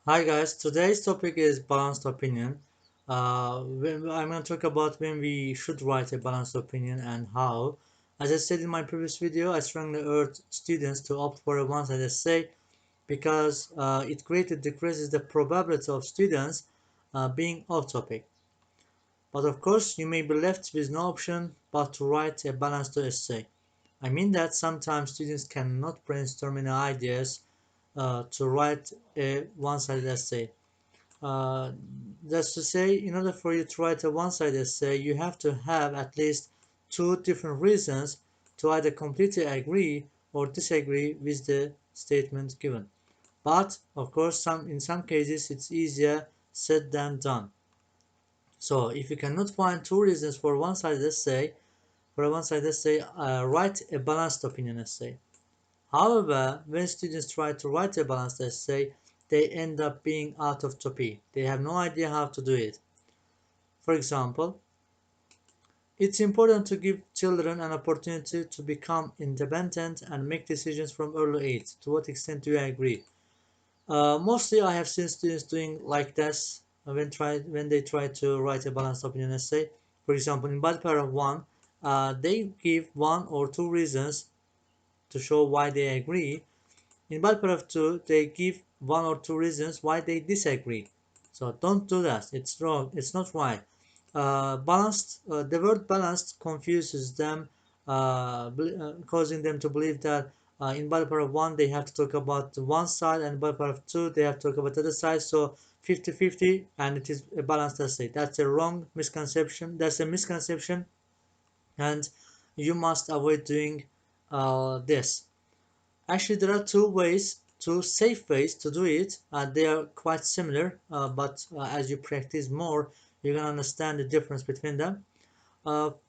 Hi guys, today's topic is balanced opinion. I'm going to talk about when we should write a balanced opinion and how. As I said in my previous video, I strongly urge students to opt for a one-sided essay because it greatly decreases the probability of students being off topic. But of course, you may be left with no option but to write a balanced essay. I mean that sometimes students cannot brainstorm any ideas to write a one-sided essay. Uh, that's to say, in order for you to write a one-sided essay, you have to have at least two different reasons to either completely agree or disagree with the statement given. But of course, in some cases, it's easier said than done. So if you cannot find two reasons for a one-sided essay, write a balanced opinion essay. However, when students try to write a balanced essay, they end up being out of topic. They have no idea how to do it. For example, it's important to give children an opportunity to become independent and make decisions from early age. To what extent do you agree? Mostly, I have seen students doing like this when they try to write a balanced opinion essay. For example, in body paragraph one, they give one or two reasons to show why they agree. In paragraph 2, they give one or two reasons why they disagree. So don't do that. It's wrong. It's not right. The word balanced confuses them, causing them to believe that in paragraph 1 they have to talk about one side, and in paragraph 2 they have to talk about the other side. So 50-50, and it is a balanced essay. That's a wrong misconception. That's a misconception, and you must avoid doing this. Actually, there are two safe ways to do it. They are quite similar, but as you practice more, you can understand the difference between them.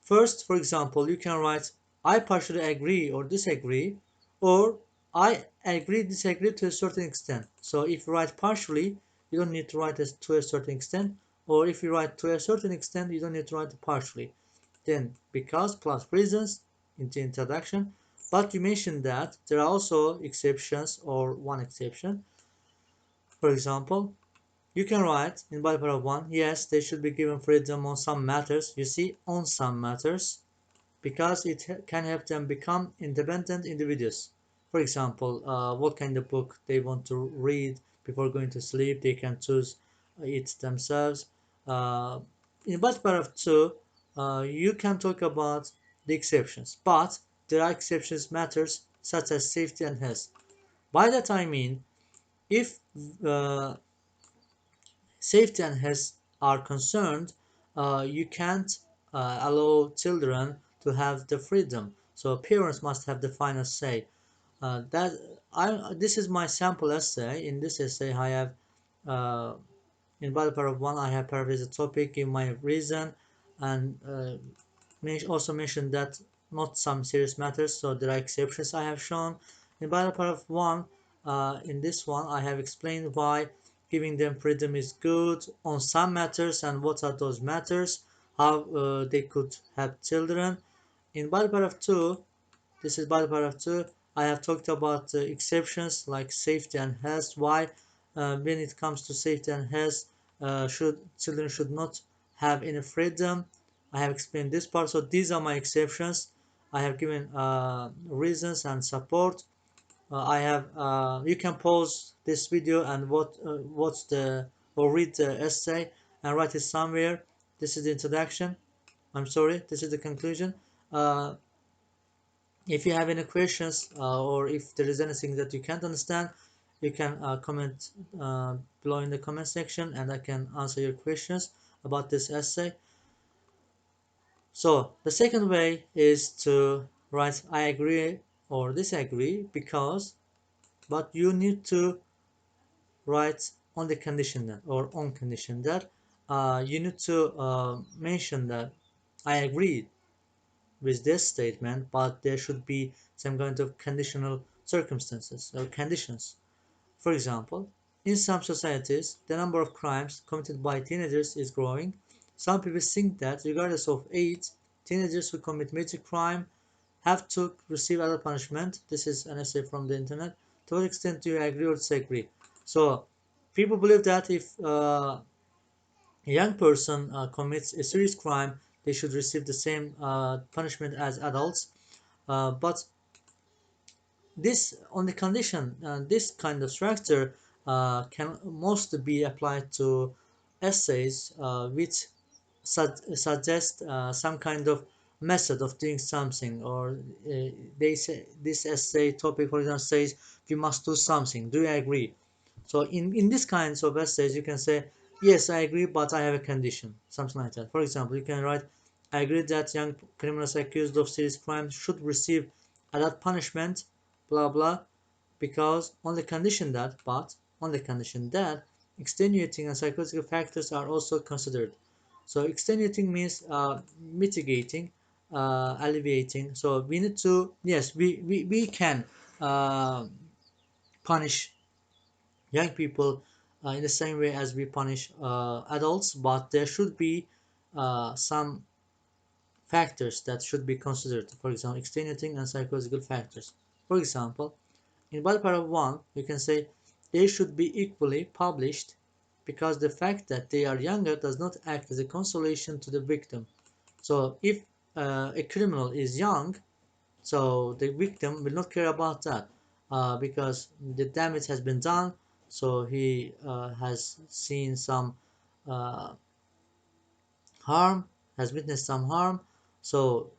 First, for example, you can write, I partially agree or disagree, or I agree, disagree to a certain extent. So if you write partially, you don't need to write to a certain extent, or if you write to a certain extent, you don't need to write partially. Then, because plus reasons in the introduction, but you mentioned that there are also exceptions or one exception. For example, you can write in paragraph 1, yes, they should be given freedom on some matters. You see, on some matters, because it can help them become independent individuals. For example, what kind of book they want to read before going to sleep, they can choose it themselves. Uh, in paragraph 2, you can talk about the exceptions, but there are exceptions matters such as safety and health. By that I mean, if uh, safety and health are concerned, you can't allow children to have the freedom. So parents must have the final say. That this is my sample essay. In this essay, I have uh, in paragraph one, I have paraphrased the topic, give my reason, and also mentioned that not some serious matters. So there are exceptions I have shown. In paragraph one, in this one, I have explained why giving them freedom is good on some matters and what are those matters, how they could have children. In paragraph 2, this is paragraph 2, I have talked about exceptions like safety and health, why when it comes to safety and health, children should not have any freedom. I have explained this part, so these are my exceptions. I have given reasons and support. I have you can pause this video and watch the or read the essay and write it somewhere. This is the introduction. I'm sorry, this is the conclusion. Uh, if you have any questions or if there is anything that you can't understand, you can comment below in the comment section and I can answer your questions about this essay. So the second way is to write I agree or disagree because, but you need to write on the condition that or on condition that you need to mention that I agree with this statement, but there should be some kind of conditional circumstances or conditions. For example, in some societies, the number of crimes committed by teenagers is growing. Some people think that, regardless of age, teenagers who commit major crime have to receive other punishment. This is an essay from the internet. To what extent do you agree or disagree? So, People believe that if a young person commits a serious crime, they should receive the same punishment as adults. But this, on the condition, this kind of structure can mostly be applied to essays which suggest some kind of method of doing something, or they say this essay topic, for example, says we must do something. Do you agree? So in these kinds of essays, you can say, yes, I agree, but I have a condition, something like that. For example, you can write, I agree that young criminals accused of serious crimes should receive adult punishment, blah blah, because on the condition that, but on the condition that extenuating and psychological factors are also considered. So extenuating means mitigating, alleviating. So we need to, yes, we can uh, punish young people in the same way as we punish adults, but there should be some factors that should be considered. For example, extenuating and psychological factors. For example, in body paragraph 1, you can say they should be equally published because the fact that they are younger does not act as a consolation to the victim. So if a criminal is young, so the victim will not care about that because the damage has been done. So he has seen some uh, harm, has witnessed some harm. So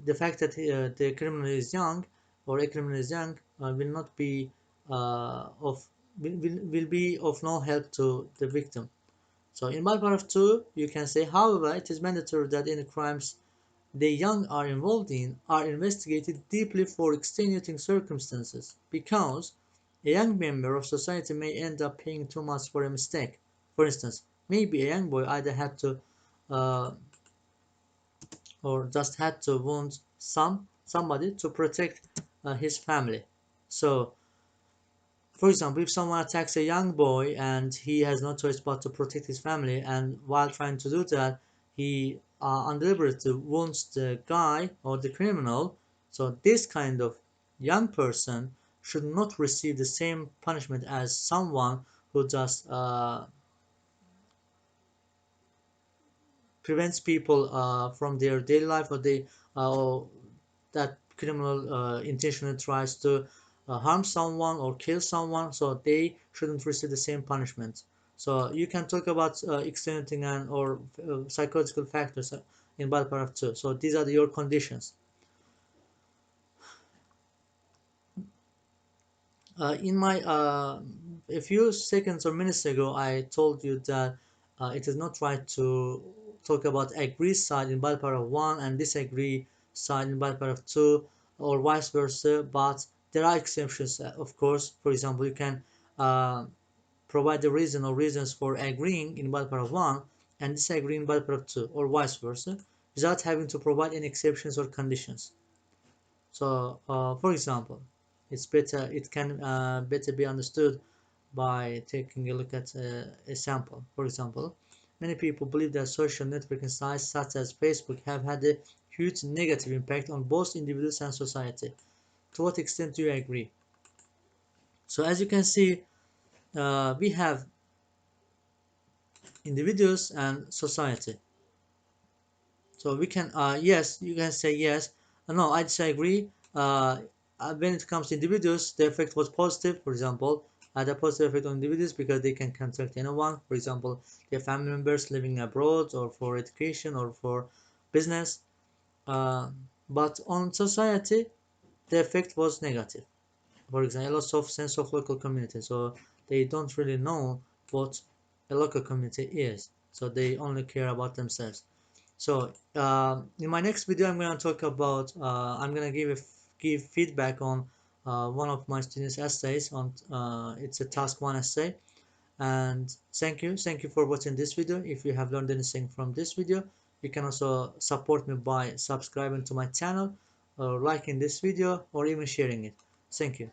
the fact that the criminal is young, or a criminal is young, will not be of will be of no help to the victim. So in paragraph 2, you can say, however, it is mandatory that any crimes the young are involved in are investigated deeply for extenuating circumstances, because a young member of society may end up paying too much for a mistake. For instance, maybe a young boy either had to uh, or just had to wound somebody to protect his family. So, for example, if someone attacks a young boy and he has no choice but to protect his family, and while trying to do that, he undeliberately wounds the guy or the criminal, so this kind of young person should not receive the same punishment as someone who just prevents people from their daily life, or they uh, that criminal intentionally tries to harm someone or kill someone, so they shouldn't receive the same punishment. So you can talk about extenuating and or psychological factors in body paragraph 2. So these are your conditions. In my a few seconds or minutes ago, I told you that it is not right to talk about agree side in body paragraph 1 and disagree side in body paragraph 2, or vice versa. But there are exceptions, of course. For example, you can provide the reason or reasons for agreeing in body paragraph 1 and disagreeing in body paragraph 2, or vice versa, without having to provide any exceptions or conditions. So, for example, it can better be understood by taking a look at a sample. For example, many people believe that social networking sites such as Facebook have had a huge negative impact on both individuals and society. To what extent do you agree? So, as you can see, we have individuals and society. So we can, yes, you can say yes. No, I disagree. When it comes to individuals, the effect was positive. For example, the positive effect on individuals because they can contact anyone. For example, their family members living abroad, or for education, or for business. Uh, but on society, the effect was negative. For example, a lot of sense of local community. So they don't really know what a local community is. So they only care about themselves. So in my next video, I'm gonna talk about. I'm gonna give feedback on one of my students' essays. On it's a task one essay. And thank you for watching this video. If you have learned anything from this video, you can also support me by subscribing to my channel, or liking this video, or even sharing it. Thank you.